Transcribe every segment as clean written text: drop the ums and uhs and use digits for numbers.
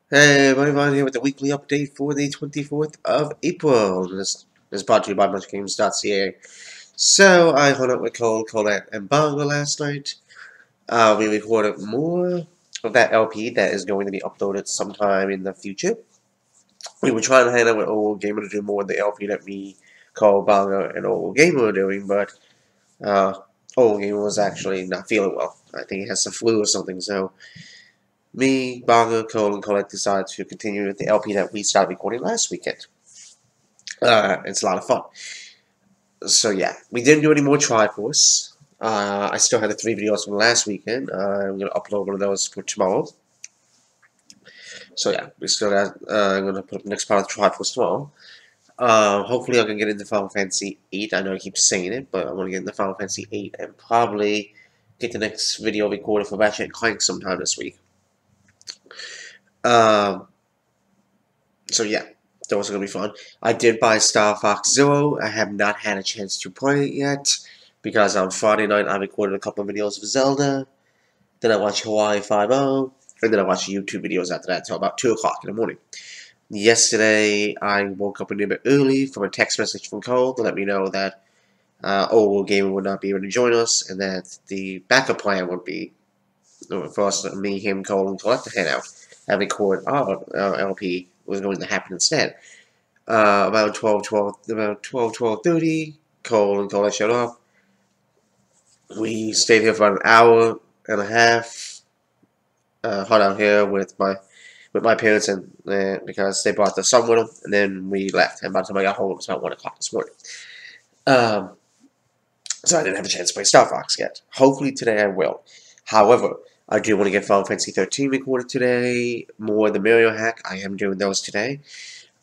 Hey, everyone, here with the weekly update for the 24th of April. This is brought to you by MuchGames.ca. So, I hung out with Cole, Colette, and Bongo last night. We recorded more of that LP that is going to be uploaded sometime in the future. We were trying to hang out with Old Gamer to do more of the LP that we call Bongo and Old Gamer were doing, but uh, Old Gamer was actually not feeling well. I think he has some flu or something, so me, Bongo, Cole, and Colette decided to continue with the LP that we started recording last weekend. It's a lot of fun. So yeah, we didn't do any more Triforce. I still had the 3 videos from last weekend. I'm going to upload one of those for tomorrow. So yeah, we still got, I'm going to put the next part of Triforce tomorrow. Hopefully I can get into Final Fantasy 8. I know I keep saying it, but I want to get into Final Fantasy 8 and probably get the next video recorded for Ratchet & Clank sometime this week. Um, So yeah, that was gonna be fun. I did buy Star Fox Zero. I have not had a chance to play it yet because on Friday night I recorded a couple of videos of Zelda. Then I watched Hawaii Five-0, and then I watched YouTube videos after that until about 2 o'clock in the morning. Yesterday I woke up a little bit early from a text message from Cole to let me know that Old Gamer would not be able to join us, and that the backup plan would be for us, me, him, Cole, and Colette to head out and record our LP was going to happen instead. About 12:30, Cole and Colette showed up. We stayed here for an hour and a half, hung out here with my parents and because they brought their son with them, and then we left. And by the time I got home, it was about 1 o'clock this morning. Um, so I didn't have a chance to play Star Fox yet. Hopefully today I will. However, I do want to get Final Fantasy 13 recorded today. More of the Mario hack. I am doing those today.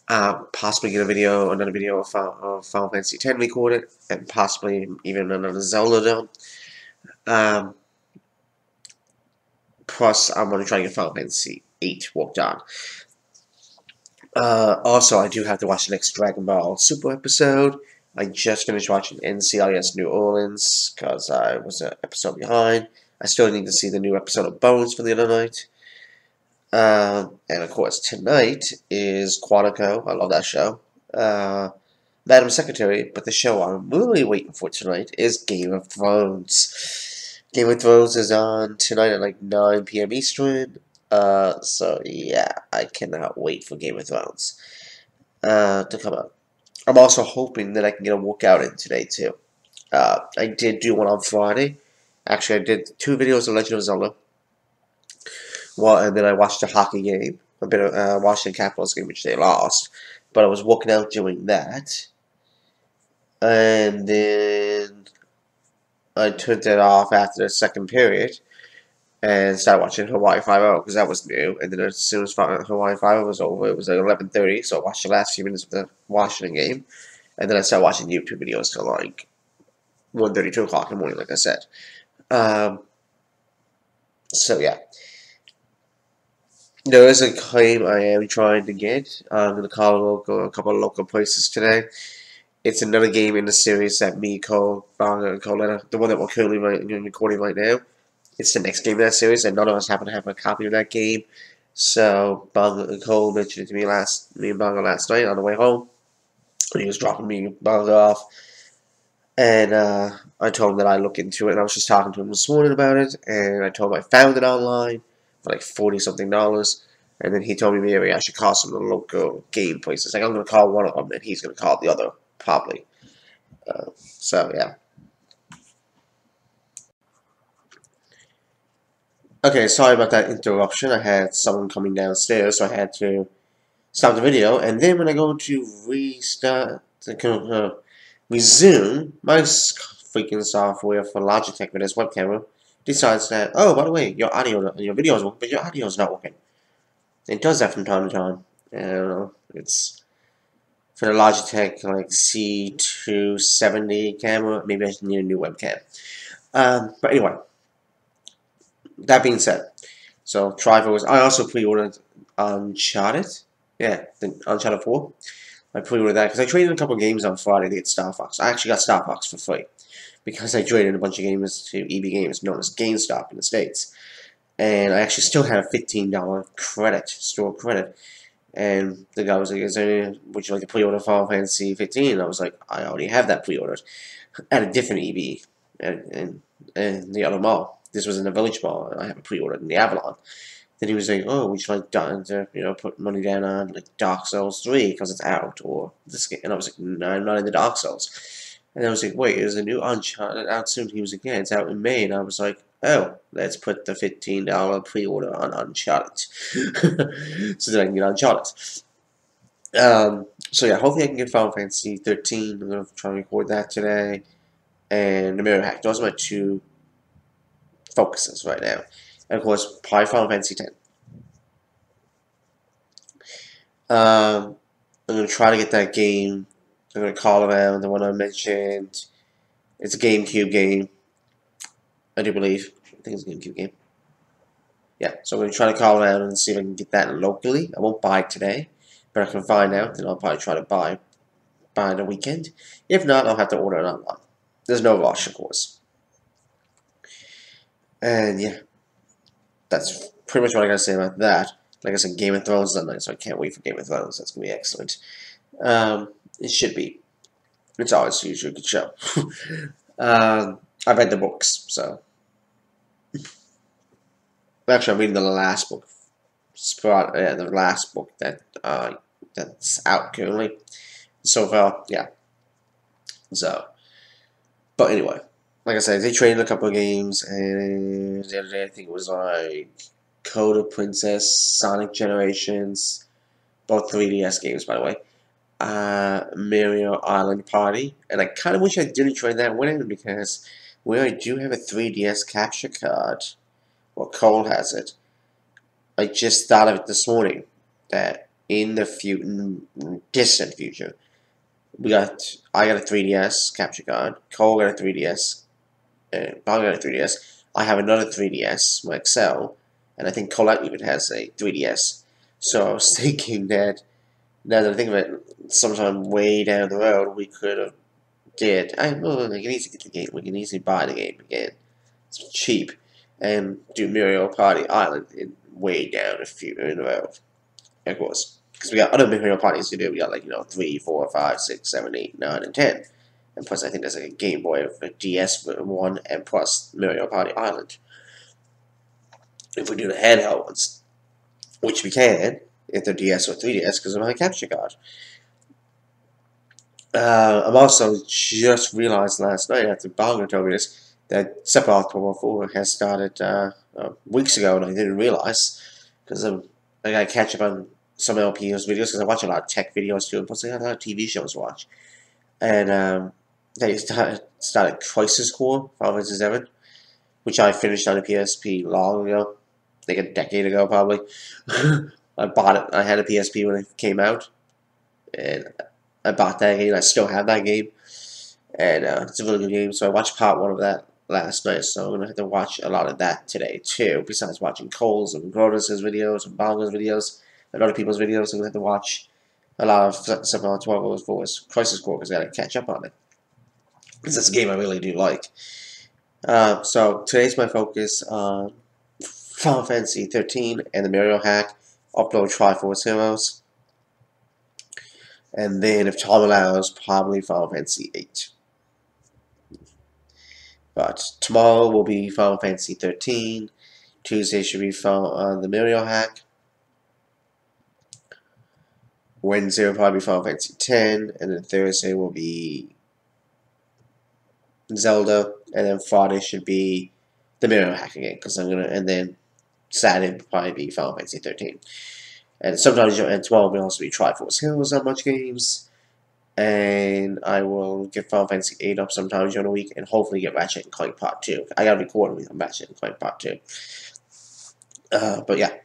Possibly get another video of Final Fantasy X recorded, and possibly even another Zelda done. Plus, I'm going to try to get Final Fantasy VIII worked on. Also, I do have to watch the next Dragon Ball Super episode. I just finished watching NCIS New Orleans because I was an episode behind. I still need to see the new episode of Bones for the other night. And of course, tonight is Quantico. I love that show. Madam Secretary, but the show I'm really waiting for tonight is Game of Thrones. Game of Thrones is on tonight at like 9 p.m. Eastern. So yeah, I cannot wait for Game of Thrones to come out. I'm also hoping that I can get a workout in today too. I did do one on Friday. Actually, I did 2 videos of Legend of Zelda. Well, and then I watched a hockey game, a bit of Washington Capitals game, which they lost. But I was working out doing that. And then I turned it off after the second period and started watching Hawaii Five-0 because that was new. And then as soon as Hawaii Five-0 was over, it was like 11:30, so I watched the last few minutes of the Washington game. And then I started watching YouTube videos till like 1:30, 2 o'clock in the morning, like I said. So yeah. There is a claim I am trying to get. I'm going to call a couple of local places today. It's another game in the series that me, Cole, Bonga, and Coletta, the one that we're currently recording right now. It's the next game in that series, and none of us happen to have a copy of that game. So Bonga and Cole mentioned it to me and Bonga last night on the way home. He was dropping me and Bonga off. And I told him that I look into it, and I was just talking to him this morning about it, and I told him I found it online for like $40-something, and then he told me maybe I should call some of the local game places. Like I'm going to call one of them, and he's going to call the other, probably. So yeah. Okay, sorry about that interruption. I had someone coming downstairs, so I had to stop the video, and then when I go to resume, my freaking software for Logitech with this web camera decides that, oh, by the way, your video is working, but your audio is not working. It does that from time to time. I don't know. It's for the Logitech like C270 camera. Maybe I just need a new webcam. But anyway, that being said, so Triforce. I also pre-ordered Uncharted. Yeah, the Uncharted 4. I pre-ordered that because I traded a couple games on Friday to get Star Fox. I actually got Star Fox for free because I traded a bunch of games to EB Games, known as GameStop in the States. and I actually still had a $15 credit, store credit. And the guy was like, would you like to pre-order Final Fantasy 15? And I was like, I already have that pre-ordered at a different EB in the other mall. This was in the Village Mall, and I have it pre-ordered in the Avalon. Then he was like, oh, would you like to, put money down on like Dark Souls 3 because it's out, or this game? And I was like, no, I'm not in the Dark Souls. And I was like, wait, is a new Uncharted out soon? He was like, yeah, it's out in May. And I was like, oh, let's put the $15 pre-order on Uncharted. So that I can get Uncharted. So yeah, hopefully I can get Final Fantasy 13. I'm going to try and record that today. And the Mirror Hack. Those are my two focuses right now. And of course, probably Final Fantasy 10. I'm going to try to get that game. I'm going to call around the one I mentioned. It's a GameCube game, I do believe. I think it's a GameCube game. Yeah, so I'm going to try to call around and see if I can get that locally. I won't buy it today, but I can find out, and I'll probably try to buy the weekend. If not, I'll have to order it online. There's no rush, of course. And yeah, that's pretty much what I gotta say about that. Like I said, Game of Thrones is on so I can't wait for Game of Thrones. That's gonna be excellent. It should be. It's always usually a good show. I've read the books, so actually I'm reading the last book. The last book that's out currently. So far, yeah. So, but anyway, like I said, they traded a couple of games, and the other day I think it was like Code of Princess, Sonic Generations, both 3DS games, by the way. Mario Island Party, and I kind of wish I didn't trade that winning because where I do have a 3DS capture card, well, Cole has it. I just thought of it this morning that in the distant future, I got a 3DS capture card. Cole got a 3DS. Bob got a 3DS. I have another 3DS, my XL, and I think Colette even has a 3DS. So I was thinking that now that I think of it, sometime way down the road, we could have I can easily get the game. We can easily buy the game again. It's cheap, and do Mario Party Island way down in the road. Of course, because we got other Mario Parties to do. We got like 3, 4, 5, 6, 7, 8, 9, and 10. And plus, I think there's like a Game Boy of a DS one, and plus Mario Party Island. If we do the handheld ones, which we can, if they're DS or 3DS, because of my capture card. I've also just realized last night, after Bongo told me this, that Sephiroth 1204 has started weeks ago, and I didn't realize, because I got to catch up on some LP's videos, because I watch a lot of tech videos too, and plus I got a lot of TV shows to watch. And they started Crisis Core, Final Fantasy 7, which I finished on the PSP long ago, like a decade ago probably. I bought it, I had a PSP when it came out, and I bought that game. I still have that game, and it's a really good game. So I watched part 1 of that last night. So I'm gonna have to watch a lot of that today too. Besides watching Cole's and Grodus' videos and Bongo's videos and other people's videos, I'm gonna have to watch a lot of Sephiroth 1204's Crisis Core because I gotta catch up on it. Because it's a game I really do like. So today's my focus on Final Fantasy 13 and the Mario Hack. Upload Triforce Heroes. And then, if time allows, probably Final Fantasy 8. But tomorrow will be Final Fantasy 13. Tuesday should be the Mario Hack. Wednesday will probably be Final Fantasy 10. And then Thursday will be Zelda. And then Friday should be the Mario Hack again. And then Saturday will probably be Final Fantasy 13. And sometimes, and tomorrow will also be Triforce Heroes on much games. And I will get Final Fantasy 8 up sometimes during the week, and hopefully get Ratchet and Clank Part 2. I gotta record with Ratchet and Clank Part 2. But yeah.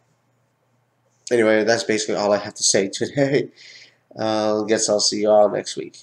Anyway, that's basically all I have to say today. Guess I'll see you all next week.